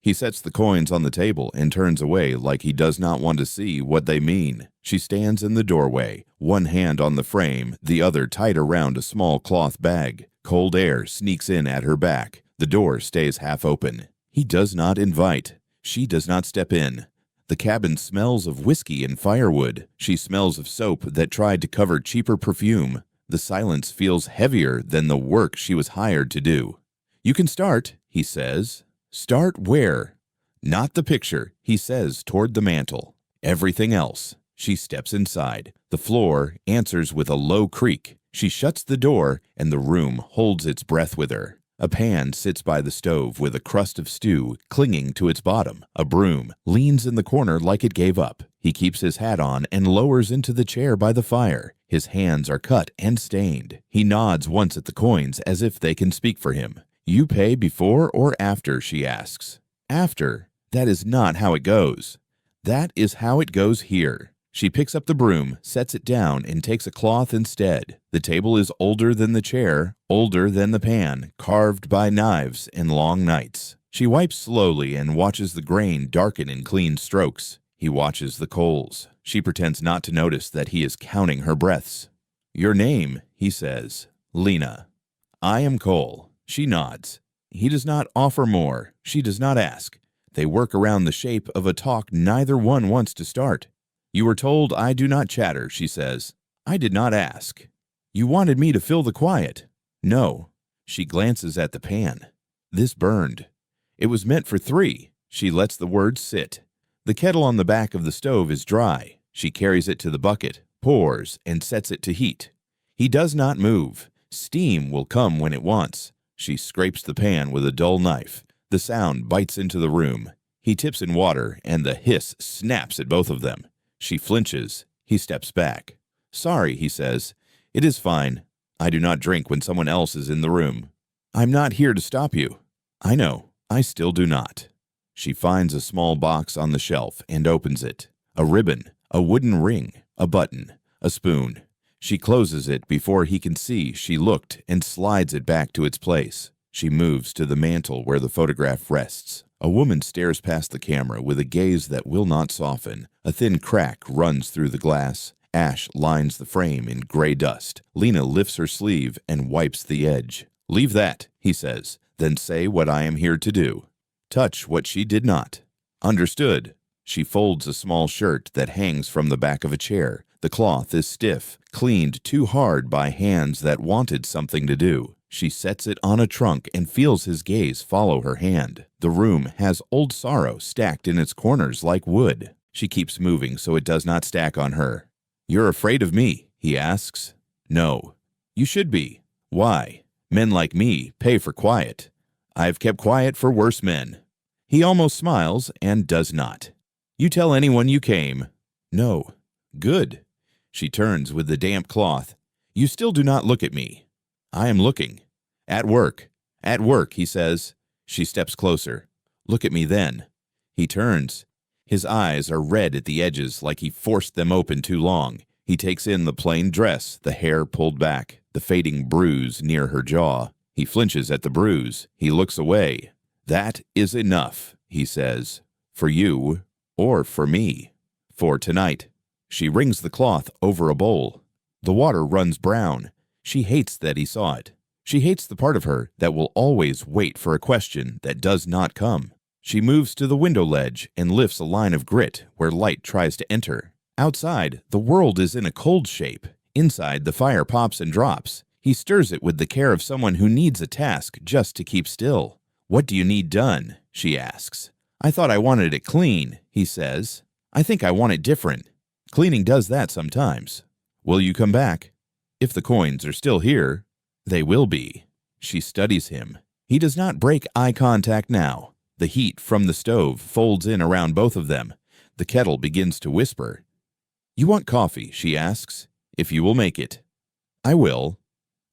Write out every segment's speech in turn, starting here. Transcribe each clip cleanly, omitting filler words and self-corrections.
He sets the coins on the table and turns away like he does not want to see what they mean. She stands in the doorway, one hand on the frame, the other tight around a small cloth bag. Cold air sneaks in at her back. The door stays half open. He does not invite. She does not step in. The cabin smells of whiskey and firewood. She smells of soap that tried to cover cheaper perfume. The silence feels heavier than the work she was hired to do. "You can start," he says. "Start where?" "Not the picture," he says toward the mantel. "Everything else." She steps inside. The floor answers with a low creak. She shuts the door, and the room holds its breath with her. A pan sits by the stove with a crust of stew clinging to its bottom. A broom leans in the corner like it gave up. He keeps his hat on and lowers into the chair by the fire. His hands are cut and stained. He nods once at the coins as if they can speak for him. "You pay before or after?" she asks. "After. That is not how it goes." "That is how it goes here." She picks up the broom, sets it down, and takes a cloth instead. The table is older than the chair, older than the pan, carved by knives and long nights. She wipes slowly and watches the grain darken in clean strokes. He watches the coals. She pretends not to notice that he is counting her breaths. "Your name," he says. "Lena." "I am Cole." She nods. He does not offer more. She does not ask. They work around the shape of a talk neither one wants to start. "You were told I do not chatter," she says. "I did not ask." "You wanted me to fill the quiet." "No." She glances at the pan. This burned. "It was meant for 3. She lets the words sit. The kettle on the back of the stove is dry. She carries it to the bucket, pours, and sets it to heat. He does not move. Steam will come when it wants. She scrapes the pan with a dull knife. The sound bites into the room. He tips in water, and the hiss snaps at both of them. She flinches. He steps back. "Sorry," he says. "It is fine. I do not drink when someone else is in the room." "I'm not here to stop you." "I know. I still do not." She finds a small box on the shelf and opens it. A ribbon, a wooden ring, a button, a spoon. She closes it before he can see she looked and slides it back to its place. She moves to the mantel where the photograph rests. A woman stares past the camera with a gaze that will not soften. A thin crack runs through the glass. Ash lines the frame in gray dust. Lena lifts her sleeve and wipes the edge. "Leave that," he says. "Then say what I am here to do." Touch what she did not. "Understood." She folds a small shirt that hangs from the back of a chair. The cloth is stiff, cleaned too hard by hands that wanted something to do. She sets it on a trunk and feels his gaze follow her hand. The room has old sorrow stacked in its corners like wood. She keeps moving so it does not stack on her. "You're afraid of me?" he asks. "No." "You should be." "Why?" "Men like me pay for quiet." "I've kept quiet for worse men." He almost smiles and does not. "You tell anyone you came." "No." "Good." She turns with the damp cloth. "You still do not look at me." "I am looking." "At work." "At work," he says. She steps closer. "Look at me then." He turns. His eyes are red at the edges like he forced them open too long. He takes in the plain dress, the hair pulled back, the fading bruise near her jaw. He flinches at the bruise. He looks away. "That is enough," he says. "For you, or for me. For tonight." She wrings the cloth over a bowl. The water runs brown. She hates that he saw it. She hates the part of her that will always wait for a question that does not come. She moves to the window ledge and lifts a line of grit where light tries to enter. Outside, the world is in a cold shape. Inside, the fire pops and drops. He stirs it with the care of someone who needs a task just to keep still. "What do you need done?" she asks. "I thought I wanted it clean," he says. "I think I want it different. Cleaning does that sometimes." "Will you come back?" "If the coins are still here." "They will be." She studies him. He does not break eye contact now. The heat from the stove folds in around both of them. The kettle begins to whisper. "You want coffee?" she asks. "If you will make it." "I will."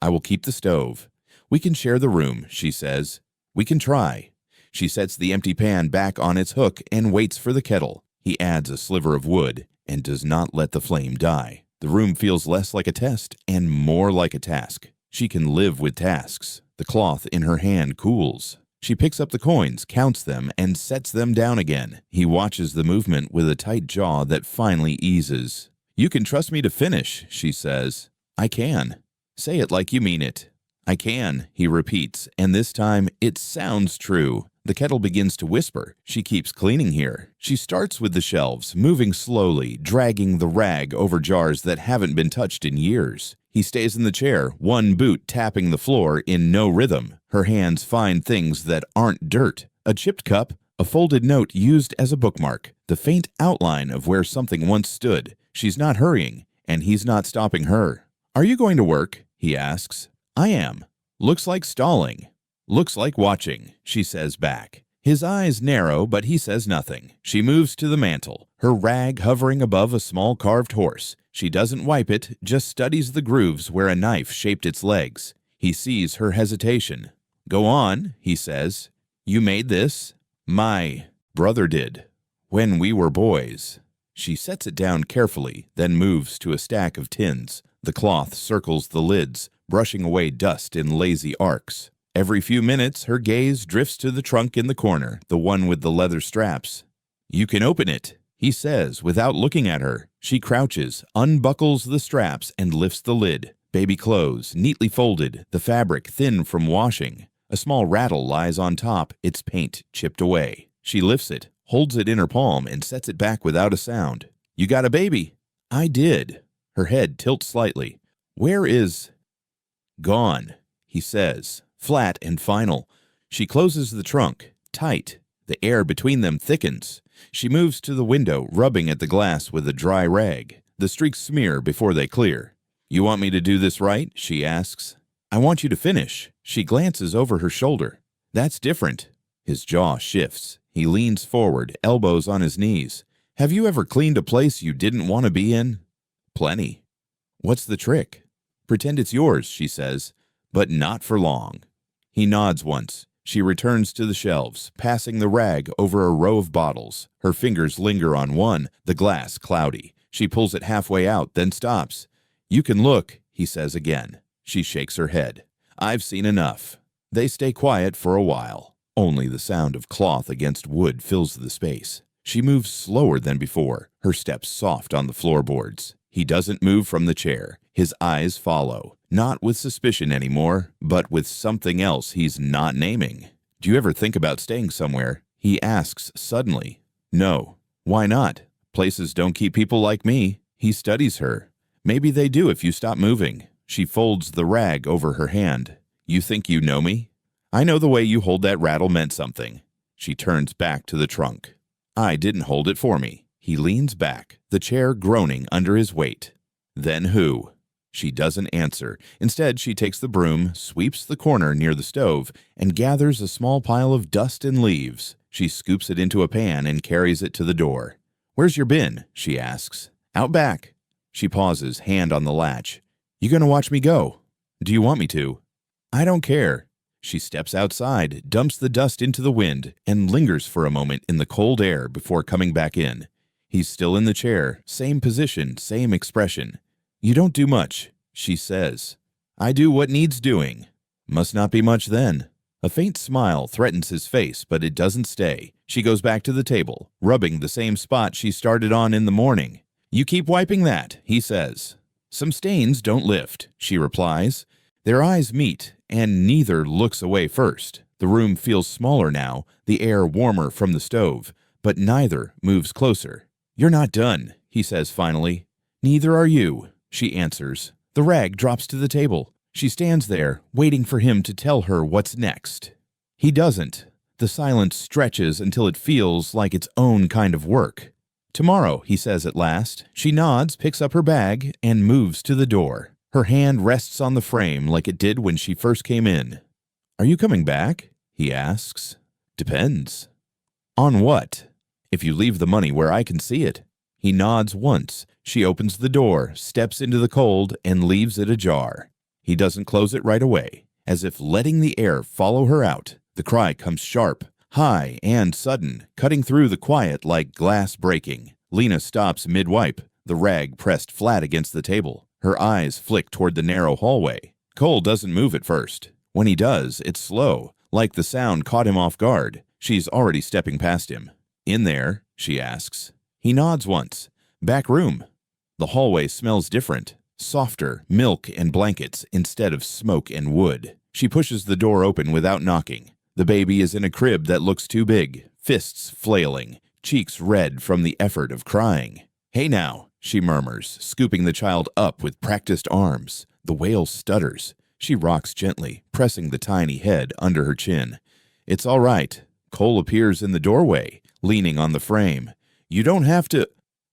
"I will keep the stove." "We can share the room," she says. "We can try." She sets the empty pan back on its hook and waits for the kettle. He adds a sliver of wood and does not let the flame die. The room feels less like a test and more like a task. She can live with tasks. The cloth in her hand cools. She picks up the coins, counts them, and sets them down again. He watches the movement with a tight jaw that finally eases. "You can trust me to finish," she says. "I can." "Say it like you mean it." "I can," he repeats, and this time it sounds true. The kettle begins to whisper. She keeps cleaning here. She starts with the shelves, moving slowly, dragging the rag over jars that haven't been touched in years. He stays in the chair, one boot tapping the floor in no rhythm. Her hands find things that aren't dirt. A chipped cup, a folded note used as a bookmark, the faint outline of where something once stood. She's not hurrying, and he's not stopping her. "Are you going to work?" he asks. "I am." "Looks like stalling." "Looks like watching," she says back. His eyes narrow, but he says nothing. She moves to the mantel, her rag hovering above a small carved horse. She doesn't wipe it, just studies the grooves where a knife shaped its legs. He sees her hesitation. "Go on," he says. "You made this?" "My brother did. When we were boys." She sets it down carefully, then moves to a stack of tins. The cloth circles the lids, brushing away dust in lazy arcs. Every few minutes, her gaze drifts to the trunk in the corner, the one with the leather straps. "You can open it," he says without looking at her. She crouches, unbuckles the straps, and lifts the lid. Baby clothes, neatly folded, the fabric thin from washing. A small rattle lies on top, its paint chipped away. She lifts it, holds it in her palm, and sets it back without a sound. "You got a baby?" "I did." Her head tilts slightly. "Where is—" "Gone," he says, flat and final. She closes the trunk, tight. The air between them thickens. She moves to the window, rubbing at the glass with a dry rag. The streaks smear before they clear. "You want me to do this right?" she asks. "I want you to finish." She glances over her shoulder. "That's different." His jaw shifts. He leans forward, elbows on his knees. "Have you ever cleaned a place you didn't want to be in?" "Plenty." "What's the trick?" "Pretend it's yours," she says, "but not for long." He nods once. She returns to the shelves, passing the rag over a row of bottles. Her fingers linger on one, the glass cloudy. She pulls it halfway out, then stops. "You can look," he says again. She shakes her head. "I've seen enough." They stay quiet for a while. Only the sound of cloth against wood fills the space. She moves slower than before, her steps soft on the floorboards. He doesn't move from the chair. His eyes follow, not with suspicion anymore, but with something else he's not naming. "Do you ever think about staying somewhere?" he asks suddenly. "No." "Why not?" "Places don't keep people like me." He studies her. "Maybe they do if you stop moving." She folds the rag over her hand. "You think you know me?" "I know the way you hold that rattle meant something." She turns back to the trunk. "I didn't hold it for me." He leans back, the chair groaning under his weight. "Then who?" She doesn't answer. Instead, she takes the broom, sweeps the corner near the stove, and gathers a small pile of dust and leaves. She scoops it into a pan and carries it to the door. "Where's your bin?" she asks. "Out back." She pauses, hand on the latch. "You gonna watch me go?" "Do you want me to?" "I don't care." She steps outside, dumps the dust into the wind, and lingers for a moment in the cold air before coming back in. He's still in the chair, same position, same expression. "You don't do much," she says. "I do what needs doing." "Must not be much then." A faint smile threatens his face, but it doesn't stay. She goes back to the table, rubbing the same spot she started on in the morning. "You keep wiping that," he says. "Some stains don't lift," she replies. Their eyes meet, and neither looks away first. The room feels smaller now, the air warmer from the stove, but neither moves closer. "You're not done," he says finally. "Neither are you," she answers. The rag drops to the table. She stands there, waiting for him to tell her what's next. He doesn't. The silence stretches until it feels like its own kind of work. "Tomorrow," he says at last. She nods, picks up her bag, and moves to the door. Her hand rests on the frame like it did when she first came in. "Are you coming back?" he asks. "Depends." "On what?" "If you leave the money where I can see it." He nods once. She opens the door, steps into the cold, and leaves it ajar. He doesn't close it right away, as if letting the air follow her out. The cry comes sharp, high, and sudden, cutting through the quiet like glass breaking. Lena stops mid-wipe, the rag pressed flat against the table. Her eyes flick toward the narrow hallway. Cole doesn't move at first. When he does, it's slow, Like the sound caught him off guard. She's already stepping past him. "In there?" she asks. He nods once. "Back room." The hallway smells different. Softer, milk and blankets instead of smoke and wood. She pushes the door open without knocking. The baby is in a crib that looks too big, fists flailing, cheeks red from the effort of crying. "Hey now," she murmurs, scooping the child up with practiced arms. The wail stutters. She rocks gently, pressing the tiny head under her chin. "It's all right." Cole appears in the doorway, leaning on the frame. "You don't have to—"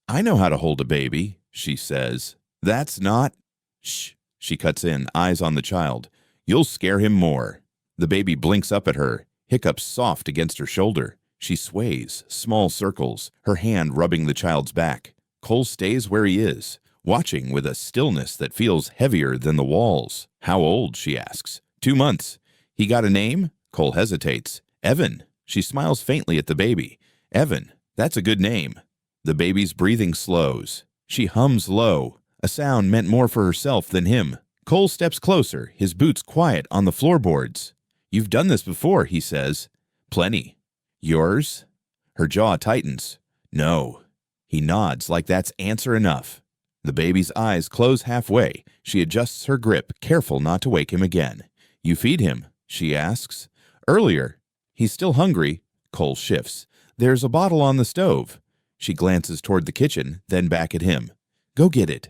"I know how to hold a baby," she says. "That's not—" "Shh," she cuts in, eyes on the child. "You'll scare him more." The baby blinks up at her, hiccups soft against her shoulder. She sways, small circles, her hand rubbing the child's back. Cole stays where he is, watching with a stillness that feels heavier than the walls. "How old?" she asks. 2 months. "He got a name?" Cole hesitates. "Evan." She smiles faintly at the baby. "Evan, that's a good name." The baby's breathing slows. She hums low, a sound meant more for herself than him. Cole steps closer, his boots quiet on the floorboards. "You've done this before," he says. "Plenty." "Yours?" Her jaw tightens. "No." He nods like that's answer enough. The baby's eyes close halfway. She adjusts her grip, careful not to wake him again. "You feed him?" she asks. "Earlier." "He's still hungry." Cole shifts. "There's a bottle on the stove." She glances toward the kitchen, then back at him. "Go get it."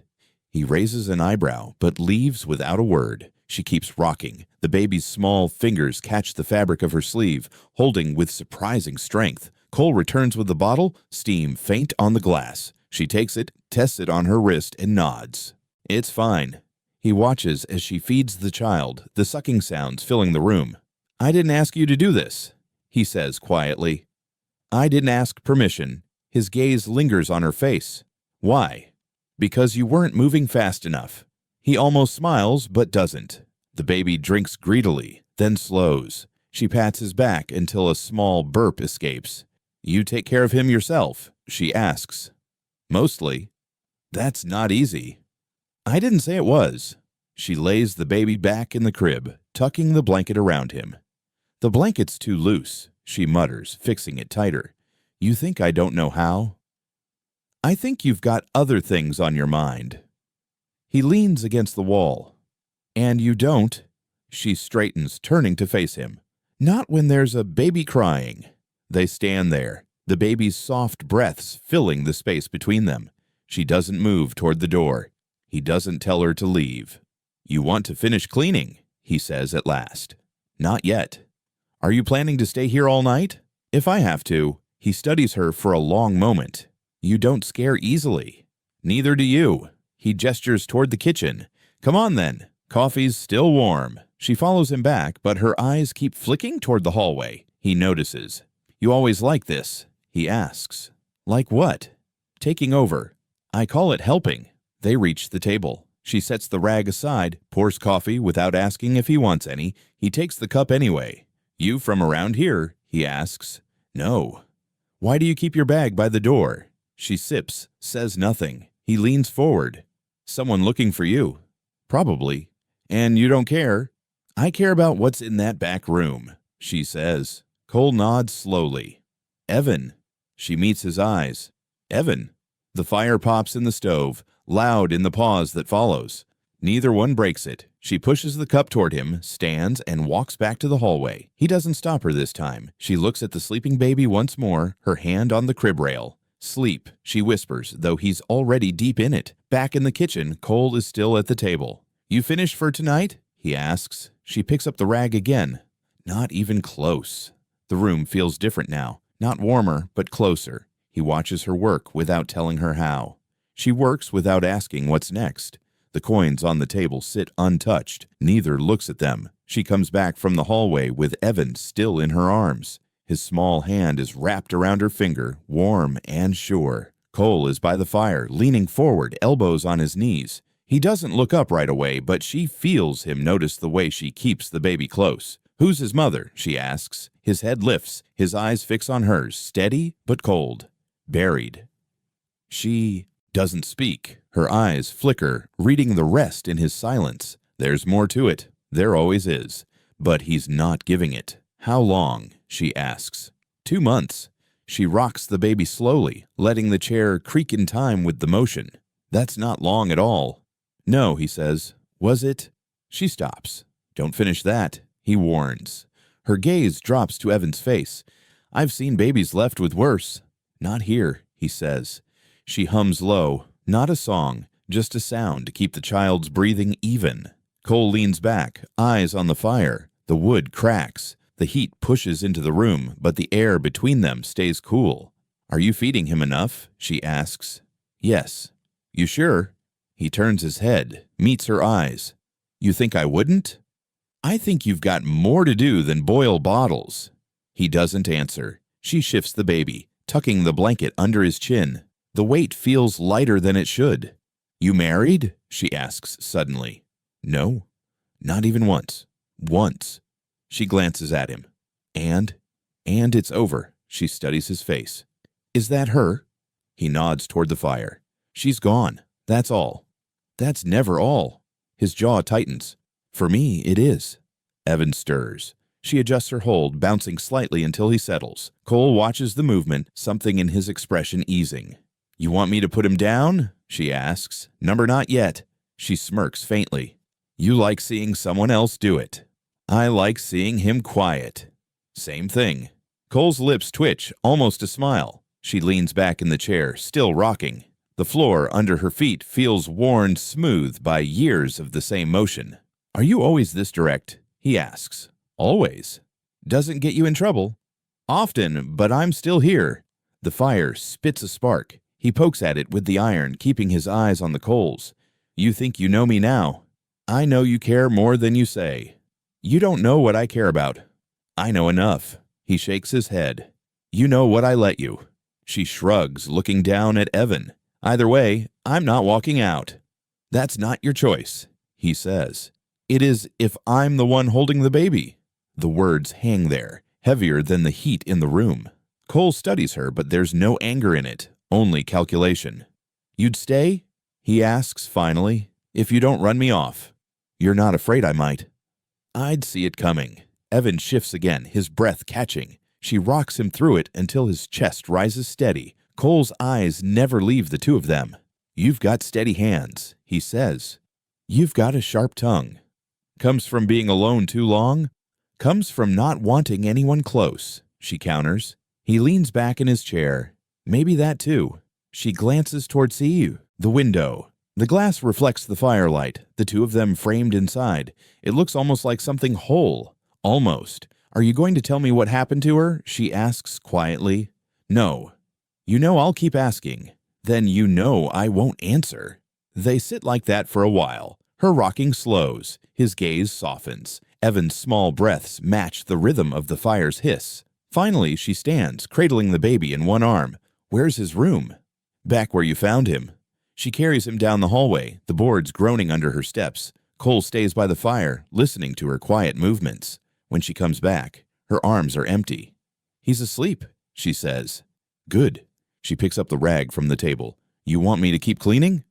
He raises an eyebrow, but leaves without a word. She keeps rocking. The baby's small fingers catch the fabric of her sleeve, holding with surprising strength. Cole returns with the bottle, steam faint on the glass. She takes it, tests it on her wrist, and nods. "It's fine." He watches as she feeds the child, the sucking sounds filling the room. "I didn't ask you to do this," he says quietly. "I didn't ask permission." His gaze lingers on her face. "Why?" "Because you weren't moving fast enough." He almost smiles, but doesn't. The baby drinks greedily, then slows. She pats his back until a small burp escapes. "You take care of him yourself?" she asks. "Mostly." "That's not easy." "I didn't say it was." She lays the baby back in the crib, tucking the blanket around him. "The blanket's too loose," she mutters, fixing it tighter. "You think I don't know how?" "I think you've got other things on your mind." He leans against the wall. "And you don't?" She straightens, turning to face him. "Not when there's a baby crying." They stand there, the baby's soft breaths filling the space between them. She doesn't move toward the door. He doesn't tell her to leave. "You want to finish cleaning," he says at last. "Not yet." "Are you planning to stay here all night?" "If I have to." He studies her for a long moment. "You don't scare easily." "Neither do you." He gestures toward the kitchen. "Come on then. Coffee's still warm." She follows him back, but her eyes keep flicking toward the hallway. He notices. "You always like this?" he asks. "Like what?" "Taking over." "I call it helping." They reach the table. She sets the rag aside, pours coffee without asking if he wants any. He takes the cup anyway. "You from around here?" he asks. "No." "Why do you keep your bag by the door?" She sips, says nothing. He leans forward. "Someone looking for you." "Probably." "And you don't care?" "I care about what's in that back room," she says. Cole nods slowly. "Evan." She meets his eyes. "Evan." The fire pops in the stove, loud in the pause that follows. Neither one breaks it. She pushes the cup toward him, stands, and walks back to the hallway. He doesn't stop her this time. She looks at the sleeping baby once more, her hand on the crib rail. "Sleep," she whispers, though he's already deep in it. Back in the kitchen, Cole is still at the table. "You finished for tonight?" he asks. She picks up the rag again. Not even close. The room feels different now. Not warmer, but closer. He watches her work without telling her how. She works without asking what's next. The coins on the table sit untouched. Neither looks at them. She comes back from the hallway with Evan still in her arms. His small hand is wrapped around her finger, warm and sure. Cole is by the fire, leaning forward, elbows on his knees. He doesn't look up right away, but she feels him notice the way she keeps the baby close. "Who's his mother?" she asks. His head lifts. His eyes fix on hers, steady but cold. "Buried." She doesn't speak. Her eyes flicker, reading the rest in his silence. There's more to it. There always is. But he's not giving it. How long? She asks. 2 months. She rocks the baby slowly, letting the chair creak in time with the motion. That's not long at all. No, he says. Was it? She stops. Don't finish that, he warns. Her gaze drops to Evan's face. I've seen babies left with worse. Not here, he says. She hums low, not a song, just a sound to keep the child's breathing even. Cole leans back, eyes on the fire. The wood cracks. The heat pushes into the room, but the air between them stays cool. Are you feeding him enough? She asks. Yes. You sure? He turns his head, meets her eyes. You think I wouldn't? I think you've got more to do than boil bottles. He doesn't answer. She shifts the baby, tucking the blanket under his chin. The weight feels lighter than it should. You married? She asks suddenly. No, not even once. Once. She glances at him. And it's over. She studies his face. Is that her? He nods toward the fire. She's gone. That's all. That's never all. His jaw tightens. For me, it is. Evan stirs. She adjusts her hold, bouncing slightly until he settles. Cole watches the movement, something in his expression easing. You want me to put him down? She asks. Number not yet. She smirks faintly. You like seeing someone else do it. I like seeing him quiet. Same thing. Cole's lips twitch, almost a smile. She leans back in the chair, still rocking. The floor under her feet feels worn smooth by years of the same motion. Are you always this direct? He asks. Always. Doesn't get you in trouble? Often, but I'm still here. The fire spits a spark. He pokes at it with the iron, keeping his eyes on the coals. You think you know me now? I know you care more than you say. You don't know what I care about. I know enough. He shakes his head. You know what I let you. She shrugs, looking down at Evan. Either way, I'm not walking out. That's not your choice, he says. It is if I'm the one holding the baby. The words hang there, heavier than the heat in the room. Cole studies her, but there's no anger in it, only calculation. You'd stay? He asks finally. If you don't run me off. You're not afraid I might. I'd see it coming. Evan shifts again, his breath catching. She rocks him through it until his chest rises steady. Cole's eyes never leave the two of them. You've got steady hands, he says. You've got a sharp tongue. Comes from being alone too long? Comes from not wanting anyone close, she counters. He leans back in his chair. Maybe that too. She glances toward the window. The glass reflects the firelight, the two of them framed inside. It looks almost like something whole. Almost. Are you going to tell me what happened to her? She asks quietly. No. You know I'll keep asking. Then you know I won't answer. They sit like that for a while. Her rocking slows. His gaze softens. Evan's small breaths match the rhythm of the fire's hiss. Finally, she stands, cradling the baby in one arm. Where's his room? Back where you found him. She carries him down the hallway, the boards groaning under her steps. Cole stays by the fire, listening to her quiet movements. When she comes back, her arms are empty. He's asleep, she says. Good. She picks up the rag from the table. You want me to keep cleaning?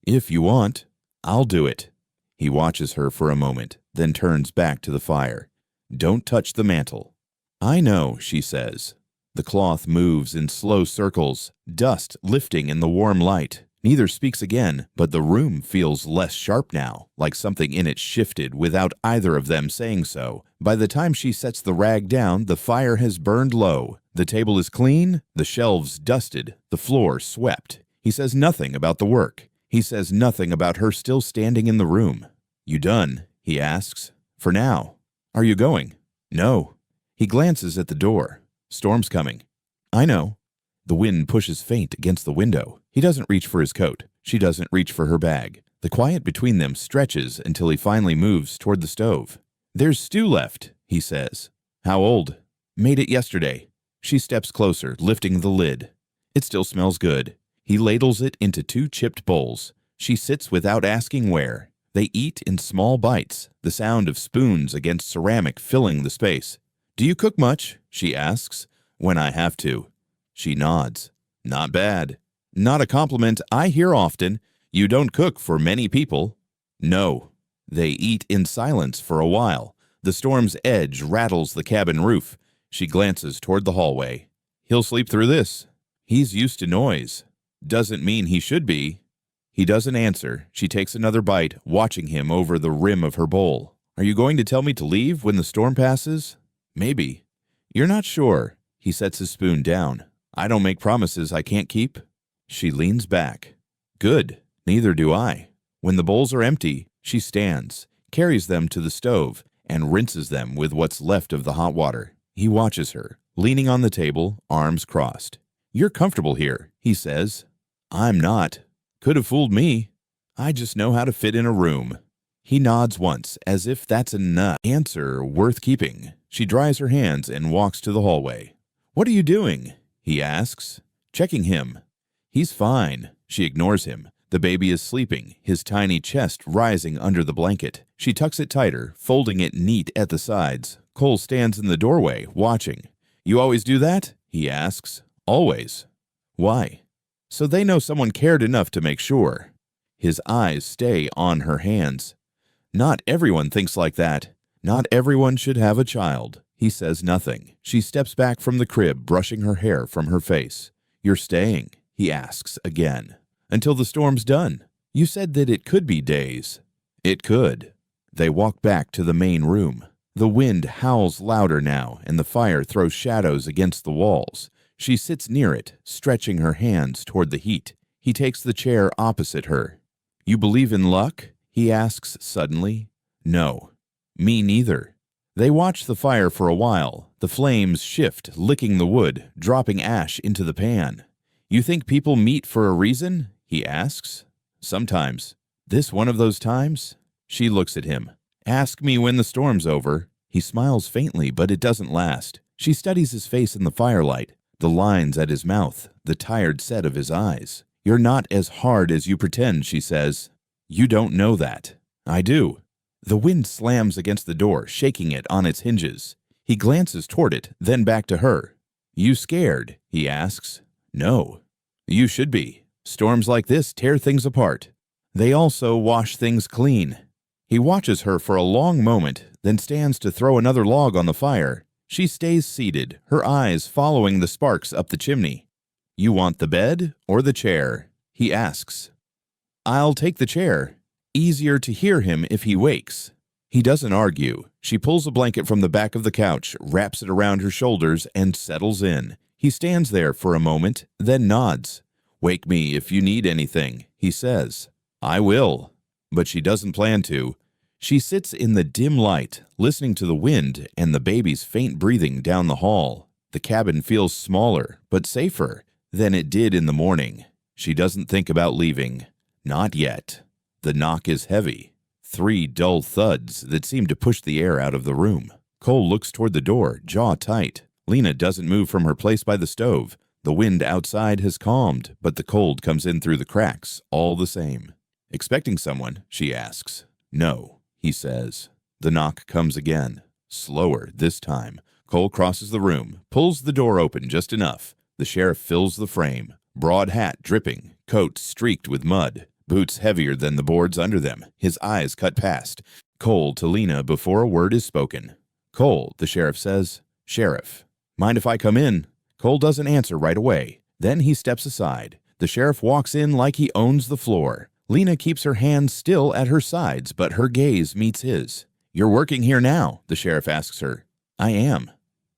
If you want, I'll do it. He watches her for a moment, then turns back to the fire. Don't touch the mantle. I know, she says. The cloth moves in slow circles, dust lifting in the warm light. Neither speaks again, but the room feels less sharp now, like something in it shifted without either of them saying so. By the time she sets the rag down, the fire has burned low. The table is clean, the shelves dusted, the floor swept. He says nothing about the work. He says nothing about her still standing in the room. You done? He asks. For now. Are you going? No. He glances at the door. Storm's coming. I know. The wind pushes faint against the window. He doesn't reach for his coat. She doesn't reach for her bag. The quiet between them stretches until he finally moves toward the stove. There's stew left, he says. How old? Made it yesterday. She steps closer, lifting the lid. It still smells good. He ladles it into 2 chipped bowls. She sits without asking where. They eat in small bites, the sound of spoons against ceramic filling the space. Do you cook much? She asks. When I have to. She nods. Not bad. Not a compliment I hear often. You don't cook for many people. No. They eat in silence for a while. The storm's edge rattles the cabin roof. She glances toward the hallway. He'll sleep through this. He's used to noise. Doesn't mean he should be. He doesn't answer. She takes another bite, watching him over the rim of her bowl. Are you going to tell me to leave when the storm passes? Maybe. You're not sure. He sets his spoon down. I don't make promises I can't keep. She leans back. Good. Neither do I. When the bowls are empty, she stands, carries them to the stove, and rinses them with what's left of the hot water. He watches her, leaning on the table, arms crossed. You're comfortable here, he says. I'm not. Could have fooled me. I just know how to fit in a room. He nods once, as if that's an answer worth keeping. She dries her hands and walks to the hallway. What are you doing? He asks. Checking him. He's fine. She ignores him. The baby is sleeping, his tiny chest rising under the blanket. She tucks it tighter, folding it neat at the sides. Cole stands in the doorway, watching. You always do that? He asks. Always. Why? So they know someone cared enough to make sure. His eyes stay on her hands. Not everyone thinks like that. Not everyone should have a child. He says nothing. She steps back from the crib, brushing her hair from her face. You're staying? He asks again. Until the storm's done. You said that it could be days. It could. They walk back to the main room. The wind howls louder now, and the fire throws shadows against the walls. She sits near it, stretching her hands toward the heat. He takes the chair opposite her. You believe in luck? He asks suddenly. No. Me neither. They watch the fire for a while. The flames shift, licking the wood, dropping ash into the pan. You think people meet for a reason? He asks. Sometimes. This one of those times? She looks at him. Ask me when the storm's over. He smiles faintly, but it doesn't last. She studies his face in the firelight, the lines at his mouth, the tired set of his eyes. You're not as hard as you pretend, she says. You don't know that. I do. The wind slams against the door, shaking it on its hinges. He glances toward it, then back to her. You scared? He asks. No. You should be. Storms like this tear things apart. They also wash things clean. He watches her for a long moment, then stands to throw another log on the fire. She stays seated, her eyes following the sparks up the chimney. You want the bed or the chair? He asks. I'll take the chair. Easier to hear him if he wakes. He doesn't argue. She pulls a blanket from the back of the couch, wraps it around her shoulders, and settles in. He stands there for a moment, then nods. Wake me if you need anything, he says. I will. But she doesn't plan to. She sits in the dim light, listening to the wind and the baby's faint breathing down the hall. The cabin feels smaller, but safer than it did in the morning. She doesn't think about leaving. Not yet. The knock is heavy. 3 dull thuds that seem to push the air out of the room. Cole looks toward the door, jaw tight. Lena doesn't move from her place by the stove. The wind outside has calmed, but the cold comes in through the cracks, all the same. Expecting someone? She asks. No, he says. The knock comes again. Slower this time. Cole crosses the room, pulls the door open just enough. The sheriff fills the frame. Broad hat dripping, coat streaked with mud, boots heavier than the boards under them, his eyes cut past. Cole to Lena before a word is spoken. Cole, the sheriff says. Sheriff. Mind if I come in? Cole doesn't answer right away. Then he steps aside. The sheriff walks in like he owns the floor. Lena keeps her hands still at her sides, but her gaze meets his. You're working here now, the sheriff asks her. I am.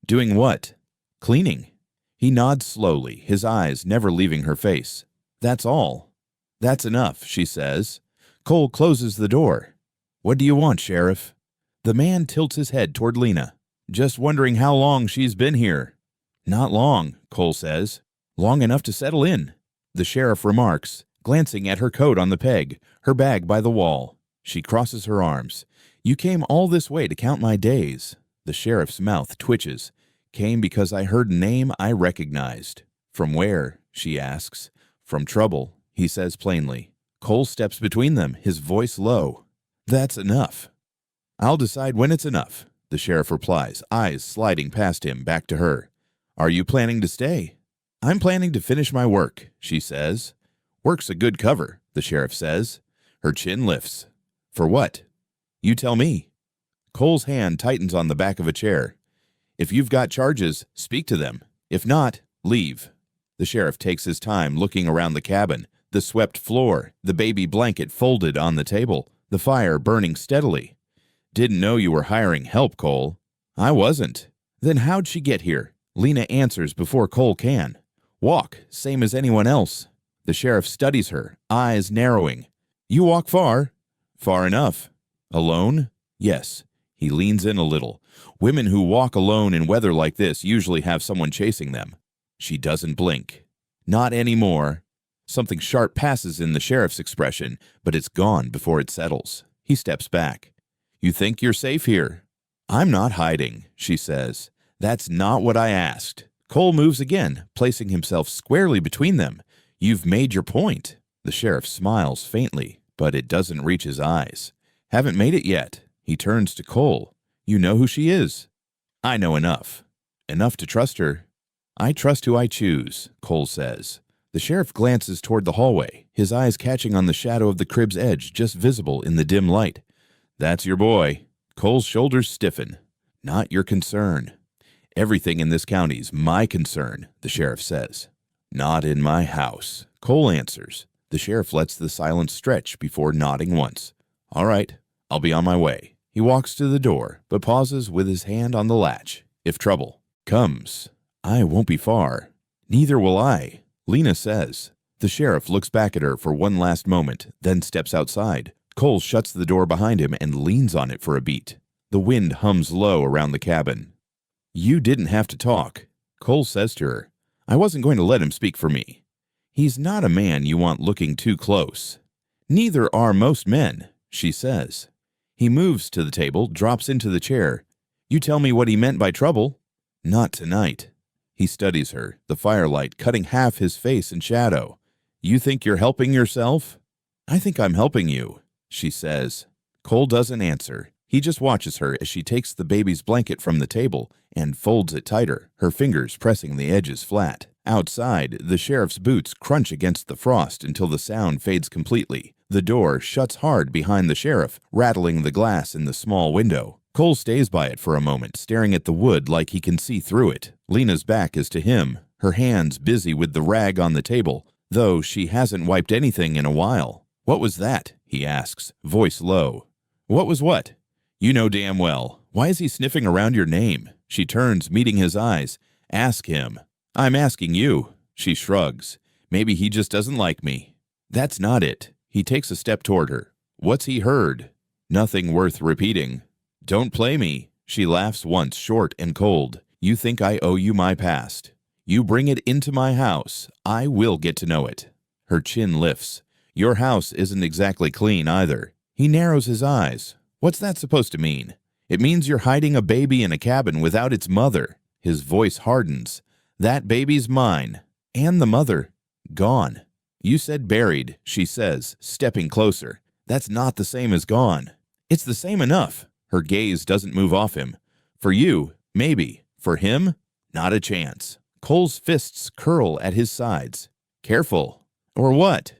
Doing what? Cleaning. He nods slowly, his eyes never leaving her face. That's all. That's enough, she says. Cole closes the door. What do you want, Sheriff? The man tilts his head toward Lena. Just wondering how long she's been here. Not long, Cole says. Long enough to settle in. The sheriff remarks, glancing at her coat on the peg, her bag by the wall. She crosses her arms. You came all this way to count my days. The sheriff's mouth twitches. Came because I heard a name I recognized. From where? She asks. From trouble, he says plainly. Cole steps between them, his voice low. That's enough. I'll decide when it's enough, the sheriff replies, eyes sliding past him back to her. Are you planning to stay? I'm planning to finish my work, she says. Work's a good cover, the sheriff says. Her chin lifts. For what? You tell me. Cole's hand tightens on the back of a chair. If you've got charges, speak to them. If not, leave. The sheriff takes his time looking around the cabin, the swept floor, the baby blanket folded on the table, the fire burning steadily. Didn't know you were hiring help, Cole. I wasn't. Then how'd she get here? Lena answers before Cole can. Walk, same as anyone else. The sheriff studies her, eyes narrowing. You walk far? Far enough. Alone? Yes. He leans in a little. Women who walk alone in weather like this usually have someone chasing them. She doesn't blink. Not anymore. Something sharp passes in the sheriff's expression, but it's gone before it settles. He steps back. You think you're safe here? I'm not hiding, she says. That's not what I asked. Cole moves again, placing himself squarely between them. You've made your point. The sheriff smiles faintly, but it doesn't reach his eyes. Haven't made it yet. He turns to Cole. You know who she is? I know enough. Enough to trust her. I trust who I choose, Cole says. The sheriff glances toward the hallway, his eyes catching on the shadow of the crib's edge just visible in the dim light. That's your boy. Cole's shoulders stiffen. Not your concern. Everything in this county's my concern, the sheriff says. Not in my house, Cole answers. The sheriff lets the silence stretch before nodding once. All right, I'll be on my way. He walks to the door, but pauses with his hand on the latch. If trouble comes, I won't be far. Neither will I, Lena says. The sheriff looks back at her for one last moment, then steps outside. Cole shuts the door behind him and leans on it for a beat. The wind hums low around the cabin. You didn't have to talk, Cole says to her. I wasn't going to let him speak for me. He's not a man you want looking too close. Neither are most men, she says. He moves to the table, drops into the chair. You tell me what he meant by trouble. Not tonight. He studies her, the firelight cutting half his face in shadow. You think you're helping yourself? I think I'm helping you, she says. Cole doesn't answer. He just watches her as she takes the baby's blanket from the table and folds it tighter, her fingers pressing the edges flat. Outside, the sheriff's boots crunch against the frost until the sound fades completely. The door shuts hard behind the sheriff, rattling the glass in the small window. Cole stays by it for a moment, staring at the wood like he can see through it. Lena's back is to him, her hands busy with the rag on the table, though she hasn't wiped anything in a while. What was that? He asks, voice low. What was what? You know damn well. Why is he sniffing around your name? She turns, meeting his eyes. Ask him. I'm asking you. She shrugs. Maybe he just doesn't like me. That's not it. He takes a step toward her. What's he heard? Nothing worth repeating. Don't play me. She laughs once, short and cold. You think I owe you my past. You bring it into my house. I will get to know it. Her chin lifts. Your house isn't exactly clean either. He narrows his eyes. What's that supposed to mean? It means you're hiding a baby in a cabin without its mother. His voice hardens. That baby's mine. And the mother. Gone. You said buried, she says, stepping closer. That's not the same as gone. It's the same enough. Her gaze doesn't move off him. For you, maybe. For him, not a chance. Cole's fists curl at his sides. Careful. Or what?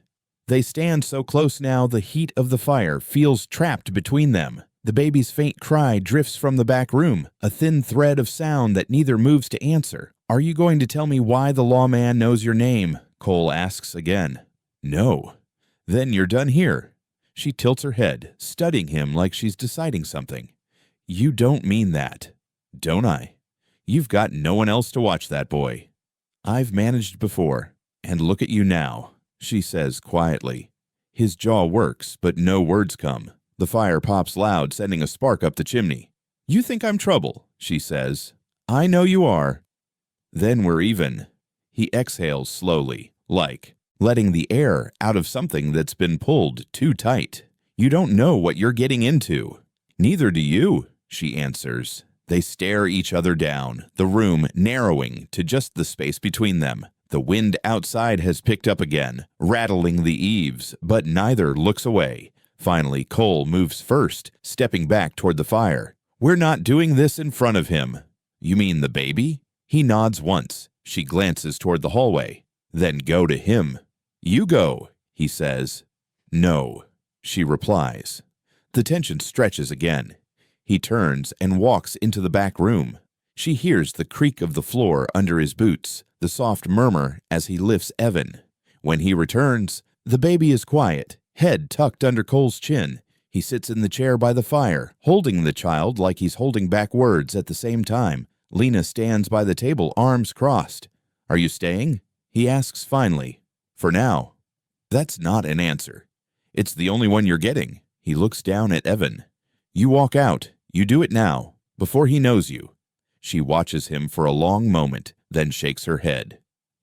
They stand so close now the heat of the fire feels trapped between them. The baby's faint cry drifts from the back room, a thin thread of sound that neither moves to answer. Are you going to tell me why the lawman knows your name? Cole asks again. No. Then you're done here. She tilts her head, studying him like she's deciding something. You don't mean that. Don't I? You've got no one else to watch that boy. I've managed before, and look at you now, she says quietly. His jaw works, but no words come. The fire pops loud, sending a spark up the chimney. You think I'm trouble, she says. I know you are. Then we're even. He exhales slowly, like letting the air out of something that's been pulled too tight. You don't know what you're getting into. Neither do you, she answers. They stare each other down, the room narrowing to just the space between them. The wind outside has picked up again, rattling the eaves, but neither looks away. Finally, Cole moves first, stepping back toward the fire. We're not doing this in front of him. You mean the baby? He nods once. She glances toward the hallway. Then go to him. You go, he says. No, she replies. The tension stretches again. He turns and walks into the back room. She hears the creak of the floor under his boots, the soft murmur as he lifts Evan. When he returns, the baby is quiet, head tucked under Cole's chin. He sits in the chair by the fire, holding the child like he's holding back words at the same time. Lena stands by the table, arms crossed. "Are you staying?" he asks finally. "For now." That's not an answer. "It's the only one you're getting." He looks down at Evan. "You walk out. You do it now, before he knows you." She watches him for a long moment, then shakes her head.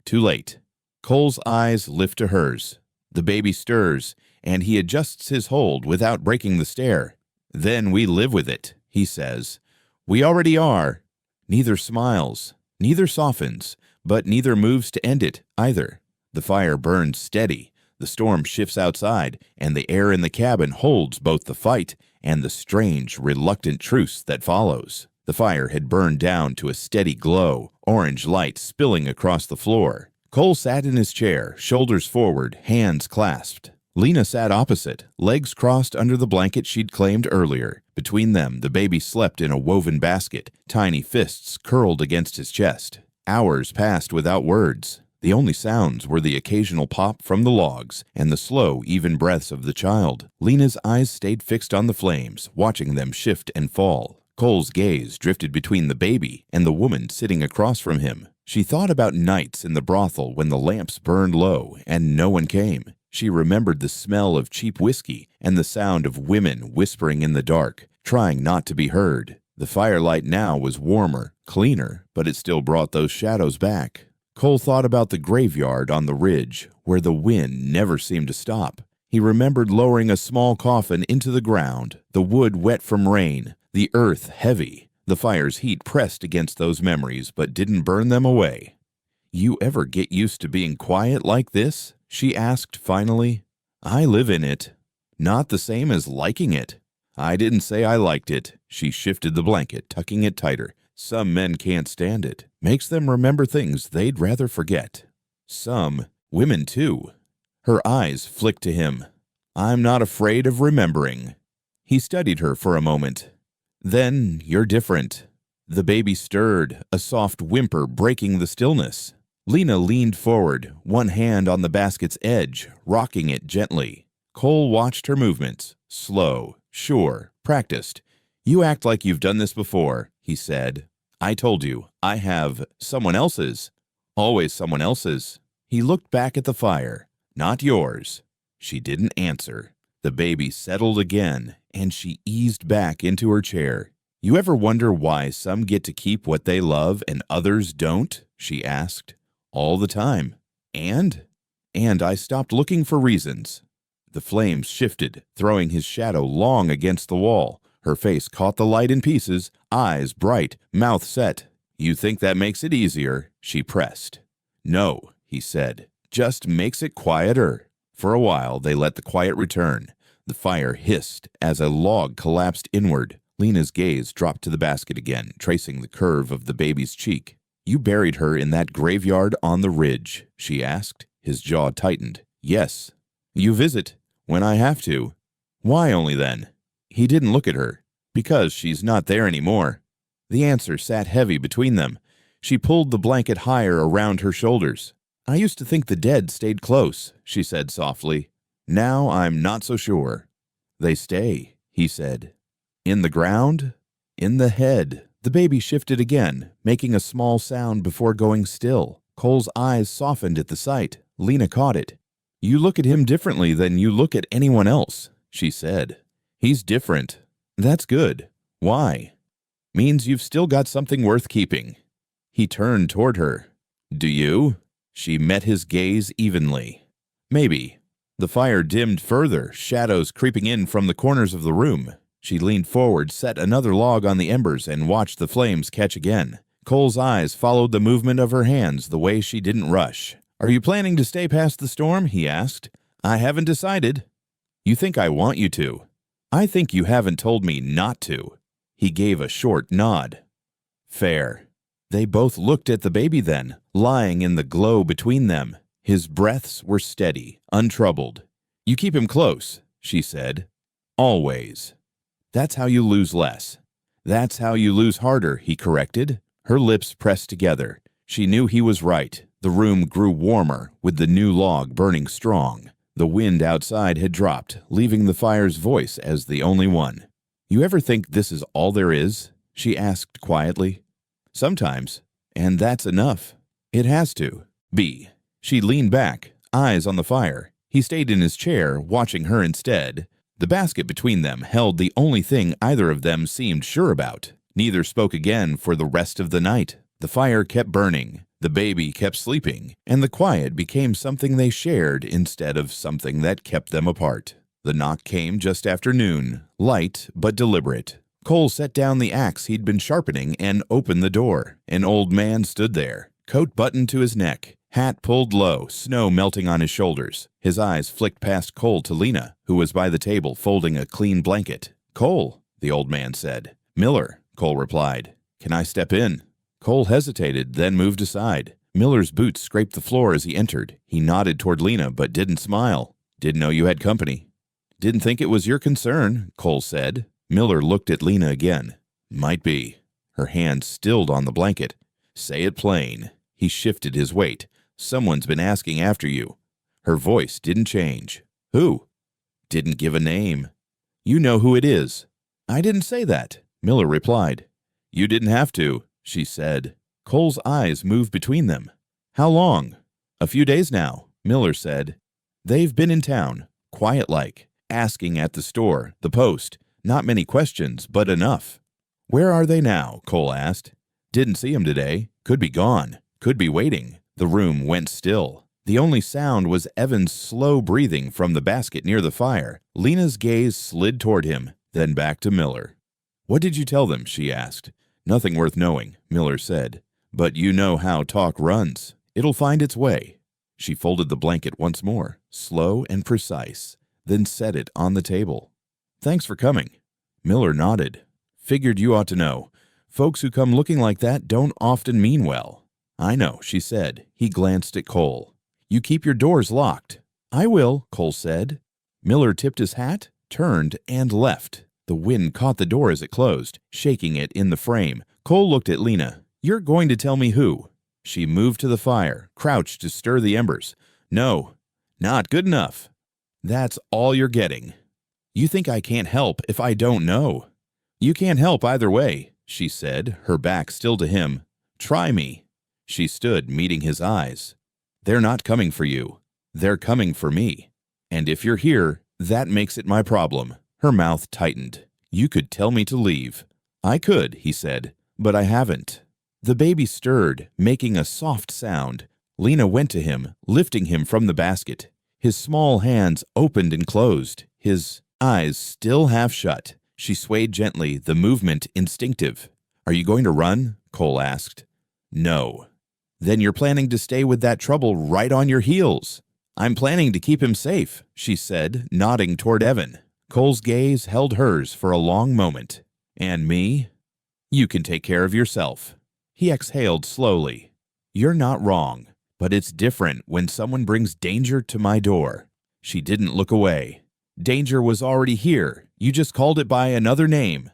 Too late. Cole's eyes lift to hers. The baby stirs, and he adjusts his hold without breaking the stare. "Then we live with it," he says. "We already are." Neither smiles, neither softens, but neither moves to end it either. The fire burns steady. The storm shifts outside, and the air in the cabin holds both the fight and the strange, reluctant truce that follows. The fire had burned down to a steady glow, orange light spilling across the floor. Cole sat in his chair, shoulders forward, hands clasped. Lena sat opposite, legs crossed under the blanket she'd claimed earlier. Between them, the baby slept in a woven basket, tiny fists curled against his chest. Hours passed without words. The only sounds were the occasional pop from the logs and the slow, even breaths of the child. Lena's eyes stayed fixed on the flames, watching them shift and fall. Cole's gaze drifted between the baby and the woman sitting across from him. She thought about nights in the brothel when the lamps burned low and no one came. She remembered the smell of cheap whiskey and the sound of women whispering in the dark, trying not to be heard. The firelight now was warmer, cleaner, but it still brought those shadows back. Cole thought about the graveyard on the ridge, where the wind never seemed to stop. He remembered lowering a small coffin into the ground, the wood wet from rain, the earth heavy. The fire's heat pressed against those memories but didn't burn them away. "You ever get used to being quiet like this?" she asked finally. "I live in it." "Not the same as liking it." "I didn't say I liked it." She shifted the blanket, tucking it tighter. "Some men can't stand it. Makes them remember things they'd rather forget." "Some women, too." Her eyes flicked to him. "I'm not afraid of remembering." He studied her for a moment. "Then you're different." The baby stirred, a soft whimper breaking the stillness. Lena leaned forward, one hand on the basket's edge, rocking it gently. Cole watched her movements. Slow, sure, practiced. "You act like you've done this before," he said. "I told you, I have someone else's." "Always someone else's." He looked back at the fire. "Not yours." She didn't answer. The baby settled again, and she eased back into her chair. "You ever wonder why some get to keep what they love and others don't?" she asked. "All the time." And I stopped looking for reasons." The flames shifted, throwing his shadow long against the wall. Her face caught the light in pieces, eyes bright, mouth set. "You think that makes it easier?" she pressed. "No," he said. "Just makes it quieter." For a while, they let the quiet return. The fire hissed as a log collapsed inward. Lena's gaze dropped to the basket again, tracing the curve of the baby's cheek. "You buried her in that graveyard on the ridge?" she asked. His jaw tightened. "Yes." "You visit?" "When I have to." "Why only then?" He didn't look at her. "Because she's not there anymore." The answer sat heavy between them. She pulled the blanket higher around her shoulders. "I used to think the dead stayed close," she said softly. "Now I'm not so sure." "They stay," he said. "In the ground?" "In the head." The baby shifted again, making a small sound before going still. Cole's eyes softened at the sight. Lena caught it. "You look at him differently than you look at anyone else," she said. "He's different." "That's good." "Why?" "Means you've still got something worth keeping." He turned toward her. "Do you?" She met his gaze evenly. "Maybe." The fire dimmed further, shadows creeping in from the corners of the room. She leaned forward, set another log on the embers, and watched the flames catch again. Cole's eyes followed the movement of her hands the way she didn't rush. "Are you planning to stay past the storm?" he asked. "I haven't decided." "You think I want you to." "I think you haven't told me not to." He gave a short nod. "Fair." They both looked at the baby then, lying in the glow between them. His breaths were steady, untroubled. "You keep him close," she said. "Always." "That's how you lose less." That's how you lose harder, he corrected. Her lips pressed together. She knew he was right. The room grew warmer, with the new log burning strong. The wind outside had dropped, leaving the fire's voice as the only one. You ever think this is all there is? She asked quietly. Sometimes. And that's enough. It has to be. She leaned back, eyes on the fire. He stayed in his chair, watching her instead. The basket between them held the only thing either of them seemed sure about. Neither spoke again for the rest of the night. The fire kept burning, the baby kept sleeping, and the quiet became something they shared instead of something that kept them apart. The knock came just after noon, light but deliberate. Cole set down the axe he'd been sharpening and opened the door. An old man stood there, coat buttoned to his neck, hat pulled low, snow melting on his shoulders. His eyes flicked past Cole to Lena, who was by the table folding a clean blanket. "Cole," the old man said. "Miller," Cole replied. "Can I step in?" Cole hesitated, then moved aside. Miller's boots scraped the floor as he entered. He nodded toward Lena, but didn't smile. "Didn't know you had company." "Didn't think it was your concern," Cole said. Miller looked at Lena again. "Might be." Her hand stilled on the blanket. "Say it plain." He shifted his weight. "Someone's been asking after you." Her voice didn't change. "Who?" "Didn't give a name." "You know who it is." "I didn't say that," Miller replied. "You didn't have to," she said. Cole's eyes moved between them. "How long?" "A few days now," Miller said. "They've been in town, quiet-like, asking at the store, the post. Not many questions, but enough." "Where are they now?" Cole asked. "Didn't see 'em today. Could be gone. Could be waiting." The room went still. The only sound was Evan's slow breathing from the basket near the fire. Lena's gaze slid toward him, then back to Miller. "What did you tell them?" she asked. "Nothing worth knowing," Miller said. "But you know how talk runs. It'll find its way." She folded the blanket once more, slow and precise, then set it on the table. "Thanks for coming." Miller nodded. "Figured you ought to know. Folks who come looking like that don't often mean well." "I know," she said. He glanced at Cole. "You keep your doors locked." "I will," Cole said. Miller tipped his hat, turned, and left. The wind caught the door as it closed, shaking it in the frame. Cole looked at Lena. "You're going to tell me who?" She moved to the fire, crouched to stir the embers. "No, not good enough." "That's all you're getting." "You think I can't help if I don't know?" "You can't help either way," she said, her back still to him. "Try me." She stood, meeting his eyes. "They're not coming for you. They're coming for me. And if you're here, that makes it my problem." Her mouth tightened. "You could tell me to leave." "I could," he said, "but I haven't." The baby stirred, making a soft sound. Lena went to him, lifting him from the basket. His small hands opened and closed, his eyes still half shut. She swayed gently, the movement instinctive. "Are you going to run?" Cole asked. "No." "Then you're planning to stay with that trouble right on your heels." "I'm planning to keep him safe," she said, nodding toward Evan. Cole's gaze held hers for a long moment. "And me?" "You can take care of yourself." He exhaled slowly. "You're not wrong, but it's different when someone brings danger to my door." She didn't look away. "Danger was already here. You just called it by another name."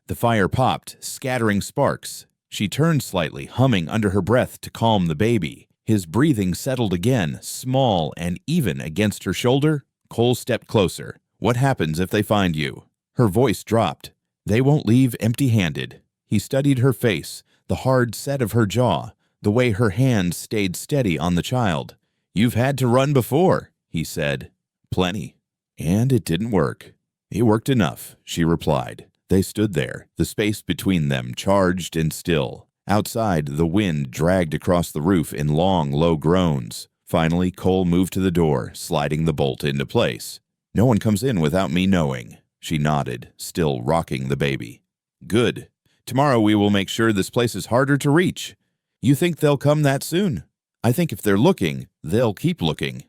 The fire popped, scattering sparks. She turned slightly, humming under her breath to calm the baby. His breathing settled again, small and even against her shoulder. Cole stepped closer. "What happens if they find you?" Her voice dropped. "They won't leave empty-handed." He studied her face, the hard set of her jaw, the way her hand stayed steady on the child. "You've had to run before," he said. "Plenty." "And it didn't work." "It worked enough," she replied. They stood there, the space between them charged and still. Outside, the wind dragged across the roof in long, low groans. Finally, Cole moved to the door, sliding the bolt into place. "No one comes in without me knowing." She nodded, still rocking the baby. "Good. Tomorrow we will make sure this place is harder to reach." "You think they'll come that soon?" "I think if they're looking, they'll keep looking."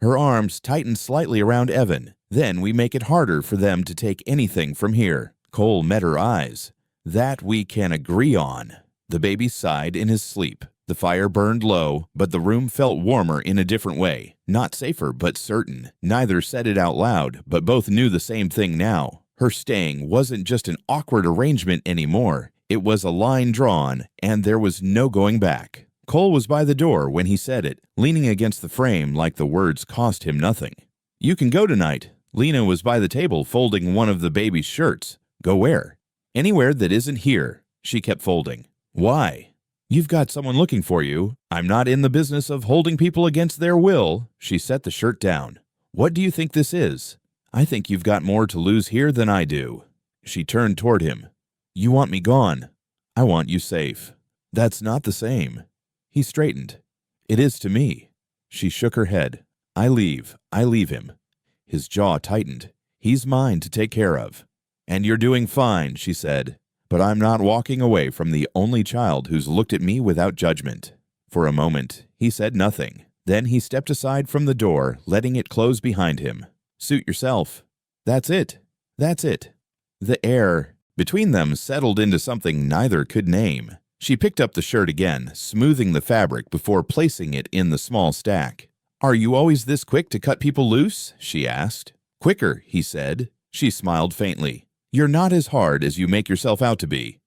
Her arms tightened slightly around Evan. "Then we make it harder for them to take anything from here." Cole met her eyes. "That we can agree on." The baby sighed in his sleep. The fire burned low, but the room felt warmer in a different way. Not safer, but certain. Neither said it out loud, but both knew the same thing now. Her staying wasn't just an awkward arrangement anymore. It was a line drawn, and there was no going back. Cole was by the door when he said it, leaning against the frame like the words cost him nothing. "You can go tonight." Lena was by the table folding one of the baby's shirts. "Go where?" "Anywhere that isn't here." She kept folding. "Why?" "You've got someone looking for you. I'm not in the business of holding people against their will." She set the shirt down. "What do you think this is?" "I think you've got more to lose here than I do." She turned toward him. "You want me gone. I want you safe." "That's not the same." He straightened. "It is to me." She shook her head. I leave him." His jaw tightened. "He's mine to take care of." "And you're doing fine," she said. "But I'm not walking away from the only child who's looked at me without judgment." For a moment, he said nothing. Then he stepped aside from the door, letting it close behind him. "Suit yourself." That's it. That's it." The air between them settled into something neither could name. She picked up the shirt again, smoothing the fabric before placing it in the small stack. "Are you always this quick to cut people loose?" she asked. "Quicker," he said. She smiled faintly. "You're not as hard as you make yourself out to be."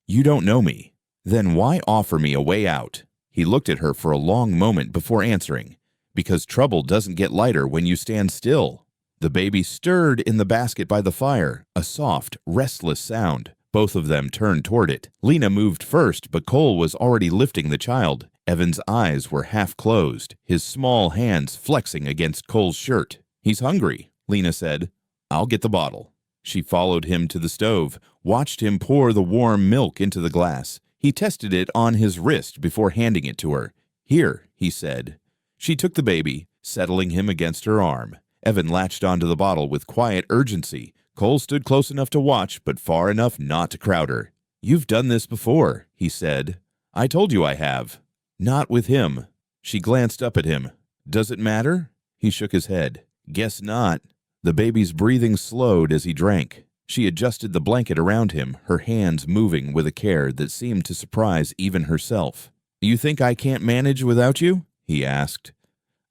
"You don't know me. Then why offer me a way out?" He looked at her for a long moment before answering. "Because trouble doesn't get lighter when you stand still." The baby stirred in the basket by the fire, a soft, restless sound. Both of them turned toward it. Lena moved first, but Cole was already lifting the child. Evan's eyes were half closed, his small hands flexing against Cole's shirt. "He's hungry," Lena said. "I'll get the bottle." She followed him to the stove, watched him pour the warm milk into the glass. He tested it on his wrist before handing it to her. "Here," he said. She took the baby, settling him against her arm. Evan latched onto the bottle with quiet urgency. Cole stood close enough to watch, but far enough not to crowd her. "You've done this before," he said. "I told you I have." "Not with him." She glanced up at him. "Does it matter?" He shook his head. "Guess not." The baby's breathing slowed as he drank. She adjusted the blanket around him, her hands moving with a care that seemed to surprise even herself. "You think I can't manage without you?" he asked.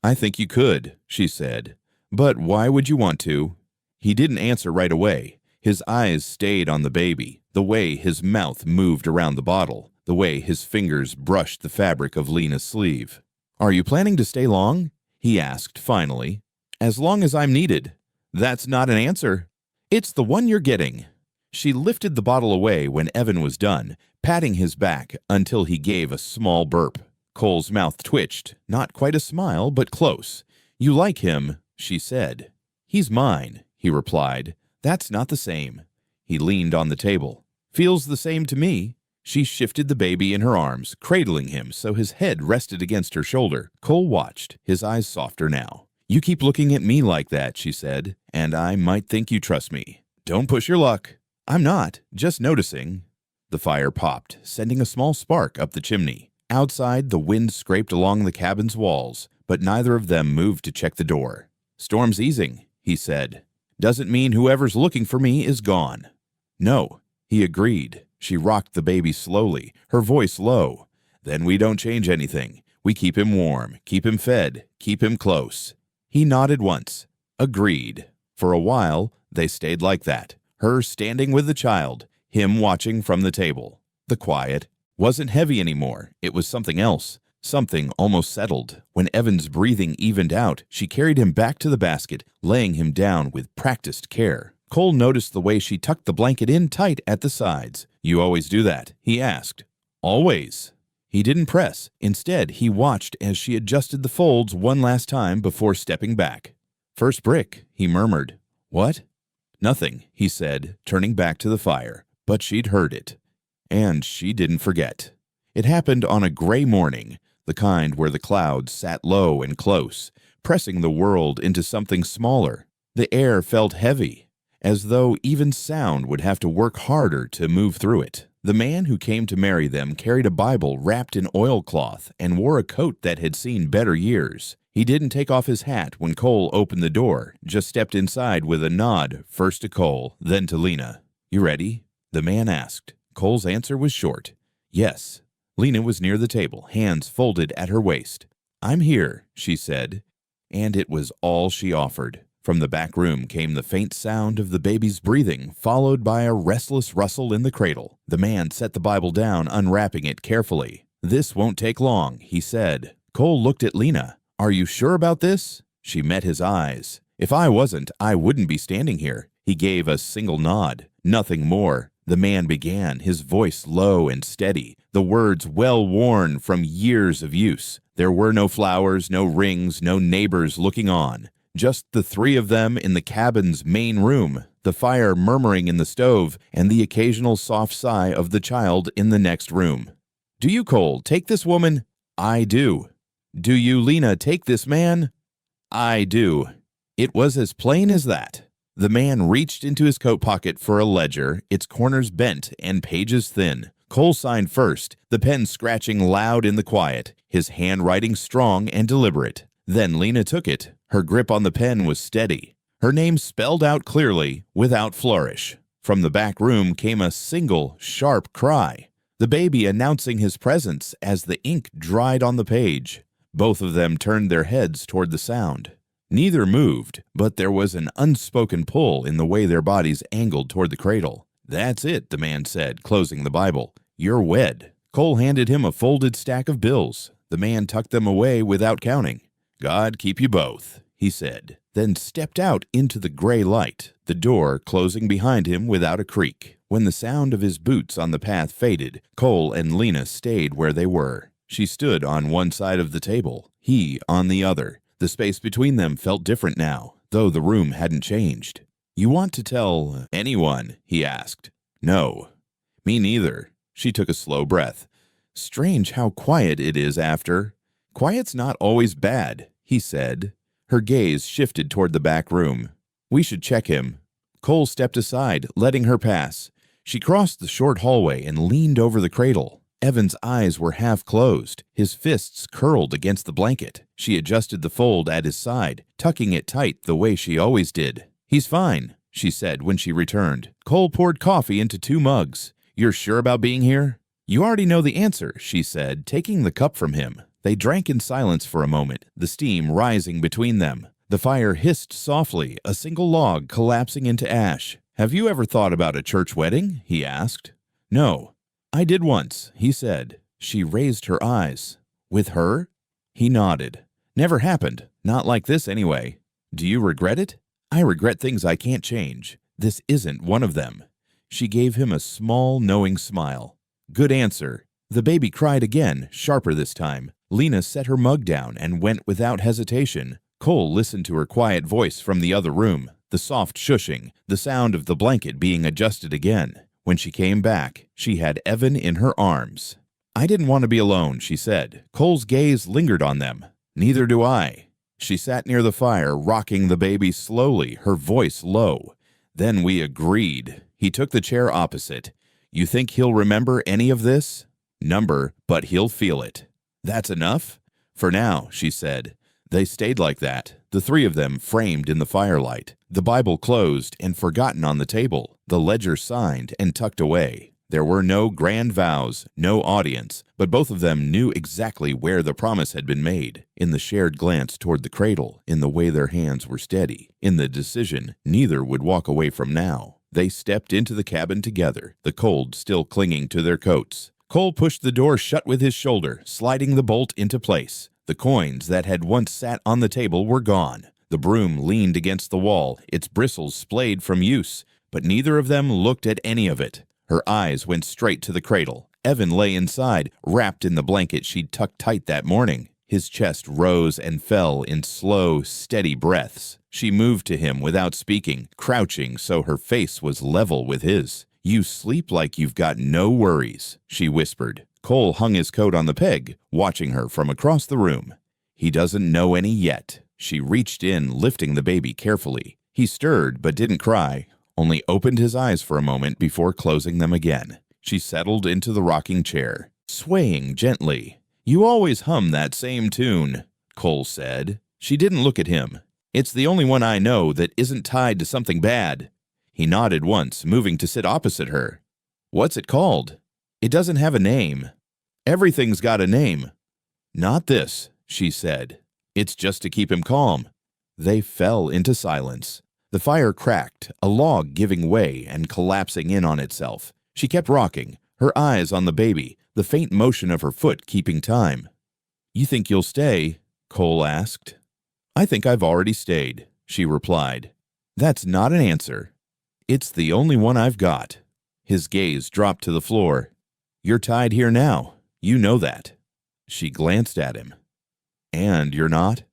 "I think you could," she said. "But why would you want to?" He didn't answer right away. His eyes stayed on the baby, the way his mouth moved around the bottle, the way his fingers brushed the fabric of Lena's sleeve. "Are you planning to stay long?" he asked finally. "As long as I'm needed." "That's not an answer." "It's the one you're getting." She lifted the bottle away when Evan was done, patting his back until he gave a small burp. Cole's mouth twitched, not quite a smile, but close. "You like him," she said. "He's mine," he replied. "That's not the same." He leaned on the table. "Feels the same to me." She shifted the baby in her arms, cradling him so his head rested against her shoulder. Cole watched, his eyes softer now. "You keep looking at me like that," she said, "and I might think you trust me. Don't push your luck." "I'm not, just noticing." The fire popped, sending a small spark up the chimney. Outside, the wind scraped along the cabin's walls, but neither of them moved to check the door. "Storm's easing," he said. "Doesn't mean whoever's looking for me is gone." "No," he agreed. She rocked the baby slowly, her voice low. "Then we don't change anything. We keep him warm, keep him fed, keep him close." He nodded once. Agreed. For a while, they stayed like that, her standing with the child, him watching from the table. The quiet wasn't heavy anymore. It was something else, something almost settled. When Evan's breathing evened out, she carried him back to the basket, laying him down with practiced care. Cole noticed the way she tucked the blanket in tight at the sides. "You always do that?" he asked. "Always." He didn't press. Instead, he watched as she adjusted the folds one last time before stepping back. "First brick," he murmured. "What?" "Nothing," he said, turning back to the fire. But she'd heard it. And she didn't forget. It happened on a gray morning, the kind where the clouds sat low and close, pressing the world into something smaller. The air felt heavy, as though even sound would have to work harder to move through it. The man who came to marry them carried a Bible wrapped in oilcloth and wore a coat that had seen better years. He didn't take off his hat when Cole opened the door, just stepped inside with a nod, first to Cole, then to Lena. "You ready?" the man asked. Cole's answer was short. "Yes." Lena was near the table, hands folded at her waist. "I'm here," she said, and it was all she offered. From the back room came the faint sound of the baby's breathing, followed by a restless rustle in the cradle. The man set the Bible down, unwrapping it carefully. "This won't take long," he said. Cole looked at Lena. "Are you sure about this?" She met his eyes. "If I wasn't, I wouldn't be standing here." He gave a single nod. Nothing more. The man began, his voice low and steady, the words well worn from years of use. There were no flowers, no rings, no neighbors looking on. Just the three of them in the cabin's main room, the fire murmuring in the stove, and the occasional soft sigh of the child in the next room. "Do you, Cole, take this woman?" "I do." "Do you, Lena, take this man?" "I do." It was as plain as that. The man reached into his coat pocket for a ledger, its corners bent and pages thin. Cole signed first, the pen scratching loud in the quiet, his handwriting strong and deliberate. Then Lena took it. Her grip on the pen was steady. Her name spelled out clearly, without flourish. From the back room came a single, sharp cry, the baby announcing his presence as the ink dried on the page. Both of them turned their heads toward the sound. Neither moved, but there was an unspoken pull in the way their bodies angled toward the cradle. "That's it," the man said, closing the Bible. "You're wed." Cole handed him a folded stack of bills. The man tucked them away without counting. "God keep you both," he said, then stepped out into the gray light, the door closing behind him without a creak. When the sound of his boots on the path faded, Cole and Lena stayed where they were. She stood on one side of the table, he on the other. The space between them felt different now, though the room hadn't changed. "You want to tell anyone?" he asked. "No." "Me neither." She took a slow breath. "Strange how quiet it is after." "Quiet's not always bad," he said. Her gaze shifted toward the back room. "We should check him." Cole stepped aside, letting her pass. She crossed the short hallway and leaned over the cradle. Evan's eyes were half closed, his fists curled against the blanket. She adjusted the fold at his side, tucking it tight the way she always did. "He's fine," she said when she returned. Cole poured coffee into 2 mugs. "You're sure about being here?" "You already know the answer," she said, taking the cup from him. They drank in silence for a moment, the steam rising between them. The fire hissed softly, a single log collapsing into ash. "Have you ever thought about a church wedding?" he asked. "No." "I did once," he said. She raised her eyes. "With her?" He nodded. "Never happened. Not like this anyway." "Do you regret it?" "I regret things I can't change. This isn't one of them." She gave him a small, knowing smile. "Good answer." The baby cried again, sharper this time. Lena set her mug down and went without hesitation. Cole listened to her quiet voice from the other room, the soft shushing, the sound of the blanket being adjusted again. When she came back, she had Evan in her arms. "I didn't want to be alone," she said. Cole's gaze lingered on them. "Neither do I." She sat near the fire, rocking the baby slowly, her voice low. "Then we agreed." He took the chair opposite. "You think he'll remember any of this?" "Number, but he'll feel it." "That's enough?" "For now," she said. They stayed like that, the 3 of them framed in the firelight, the Bible closed and forgotten on the table, the ledger signed and tucked away. There were no grand vows, no audience, but both of them knew exactly where the promise had been made, in the shared glance toward the cradle, in the way their hands were steady, in the decision neither would walk away from now. They stepped into the cabin together, the cold still clinging to their coats. Cole pushed the door shut with his shoulder, sliding the bolt into place. The coins that had once sat on the table were gone. The broom leaned against the wall, its bristles splayed from use, but neither of them looked at any of it. Her eyes went straight to the cradle. Evan lay inside, wrapped in the blanket she'd tucked tight that morning. His chest rose and fell in slow, steady breaths. She moved to him without speaking, crouching so her face was level with his. "You sleep like you've got no worries," she whispered. Cole hung his coat on the peg, watching her from across the room. "He doesn't know any yet." She reached in, lifting the baby carefully. He stirred but didn't cry, only opened his eyes for a moment before closing them again. She settled into the rocking chair, swaying gently. "You always hum that same tune," Cole said. She didn't look at him. "It's the only one I know that isn't tied to something bad." He nodded once, moving to sit opposite her. "What's it called?" "It doesn't have a name." "Everything's got a name." "Not this," she said. "It's just to keep him calm." They fell into silence. The fire cracked, a log giving way and collapsing in on itself. She kept rocking, her eyes on the baby, the faint motion of her foot keeping time. "You think you'll stay?" Cole asked. "I think I've already stayed," she replied. "That's not an answer. It's the only one I've got." His gaze dropped to the floor. "You're tied here now. You know that." She glanced at him. "And you're not?"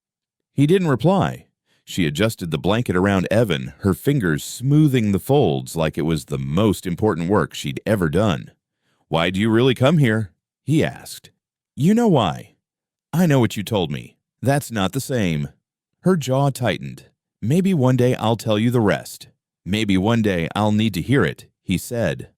He didn't reply. She adjusted the blanket around Evan, her fingers smoothing the folds like it was the most important work she'd ever done. "Why do you really come here?" he asked. "You know why." "I know what you told me. That's not the same." Her jaw tightened. "Maybe one day I'll tell you the rest. Maybe one day I'll need to hear it," he said.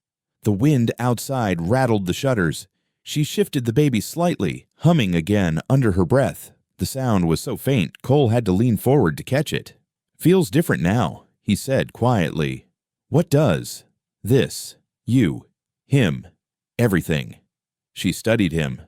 The wind outside rattled the shutters. She shifted the baby slightly, humming again under her breath. The sound was so faint, Cole had to lean forward to catch it. "Feels different now," he said quietly. "What does?" "This. You. Him. Everything." She studied him.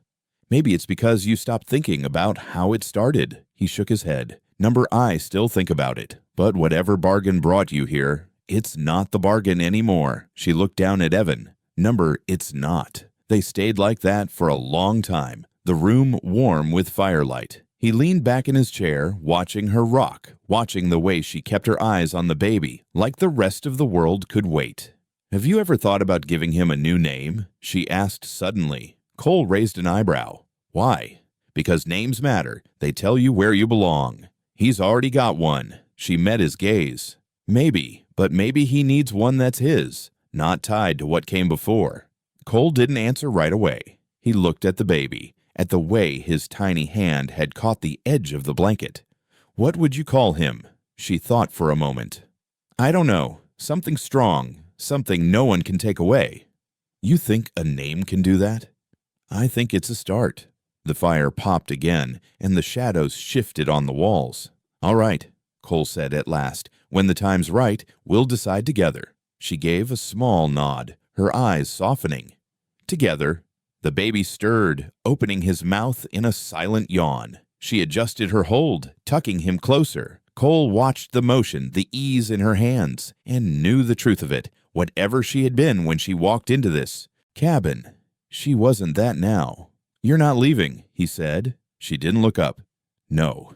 "Maybe it's because you stopped thinking about how it started." He shook his head. "Number, I still think about it. But whatever bargain brought you here, it's not the bargain anymore." She looked down at Evan. "Number, it's not." They stayed like that for a long time, the room warm with firelight. He leaned back in his chair, watching her rock, watching the way she kept her eyes on the baby, like the rest of the world could wait. "Have you ever thought about giving him a new name?" she asked suddenly. Cole raised an eyebrow. "Why?" "Because names matter. They tell you where you belong." "He's already got one." She met his gaze. "Maybe, but maybe he needs one that's his, not tied to what came before." Cole didn't answer right away. He looked at the baby, at the way his tiny hand had caught the edge of the blanket. "What would you call him?" She thought for a moment. "I don't know. Something strong, something no one can take away." "You think a name can do that?" "I think it's a start." The fire popped again, and the shadows shifted on the walls. "All right," Cole said at last. "When the time's right, we'll decide together." She gave a small nod, her eyes softening. "Together." The baby stirred, opening his mouth in a silent yawn. She adjusted her hold, tucking him closer. Cole watched the motion, the ease in her hands, and knew the truth of it, whatever she had been when she walked into this cabin. She wasn't that now. "You're not leaving," he said. She didn't look up. "No."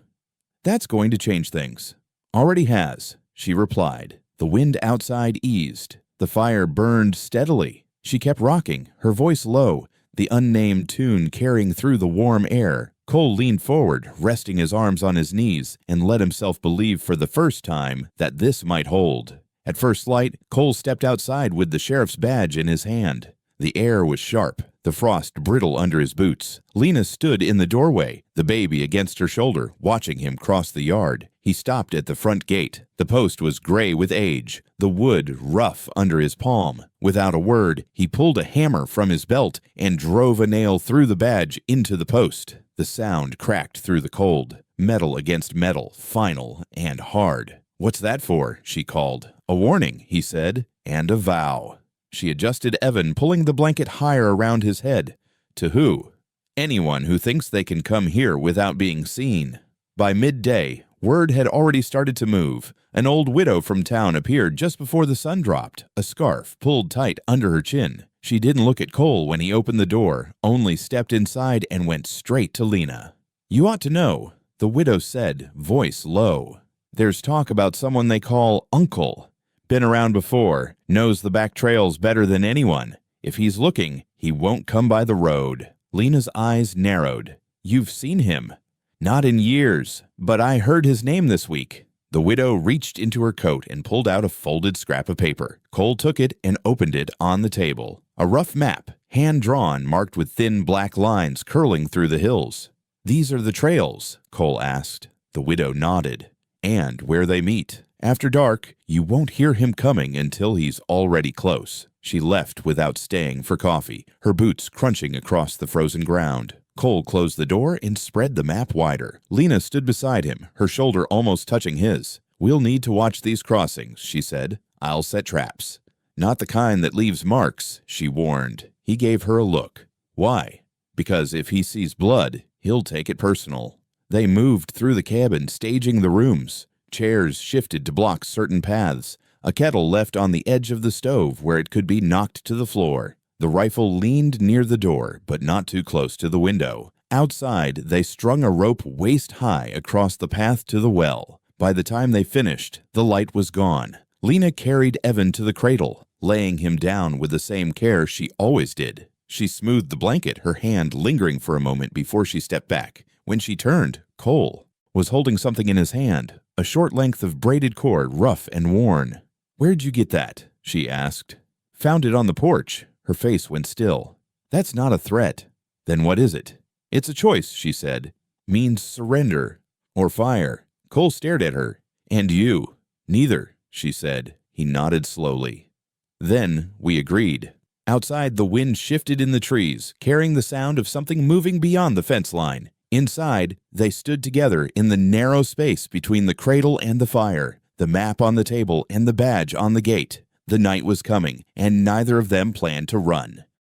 "That's going to change things." "Already has," she replied. The wind outside eased. The fire burned steadily. She kept rocking, her voice low, the unnamed tune carrying through the warm air. Cole leaned forward, resting his arms on his knees, and let himself believe for the first time that this might hold. At first light, Cole stepped outside with the sheriff's badge in his hand. The air was sharp, the frost brittle under his boots. Lena stood in the doorway, the baby against her shoulder, watching him cross the yard. He stopped at the front gate. The post was gray with age, the wood rough under his palm. Without a word, he pulled a hammer from his belt and drove a nail through the badge into the post. The sound cracked through the cold, metal against metal, final and hard. "What's that for?" she called. "A warning," he said, "and a vow." She adjusted Evan, pulling the blanket higher around his head. "To who?" "Anyone who thinks they can come here without being seen." By midday, word had already started to move. An old widow from town appeared just before the sun dropped, a scarf pulled tight under her chin. She didn't look at Cole when he opened the door, only stepped inside and went straight to Lena. "You ought to know," the widow said, voice low. "There's talk about someone they call Uncle. Been around before, knows the back trails better than anyone. If he's looking, he won't come by the road." Lena's eyes narrowed. "You've seen him?" "Not in years, but I heard his name this week." The widow reached into her coat and pulled out a folded scrap of paper. Cole took it and opened it on the table. A rough map, hand-drawn, marked with thin black lines curling through the hills. "These are the trails?" Cole asked. The widow nodded. "And where they meet. After dark, you won't hear him coming until he's already close." She left without staying for coffee, her boots crunching across the frozen ground. Cole closed the door and spread the map wider. Lena stood beside him, her shoulder almost touching his. "We'll need to watch these crossings," she said. "I'll set traps." "Not the kind that leaves marks," she warned. He gave her a look. "Why?" "Because if he sees blood, he'll take it personal." They moved through the cabin, staging the rooms. Chairs shifted to block certain paths. A kettle left on the edge of the stove where it could be knocked to the floor. The rifle leaned near the door, but not too close to the window. Outside, they strung a rope waist-high across the path to the well. By the time they finished, the light was gone. Lena carried Evan to the cradle, laying him down with the same care she always did. She smoothed the blanket, her hand lingering for a moment before she stepped back. When she turned, Cole was holding something in his hand, a short length of braided cord, rough and worn. "Where'd you get that?" she asked. "Found it on the porch." Her face went still. "That's not a threat." "Then what is it?" "It's a choice," she said. "Means surrender or fire." Cole stared at her. "And you?" "Neither," she said. He nodded slowly. Then we agreed. Outside, the wind shifted in the trees, carrying the sound of something moving beyond the fence line. Inside, they stood together in the narrow space between the cradle and the fire, the map on the table and the badge on the gate. The night was coming, and neither of them planned to run.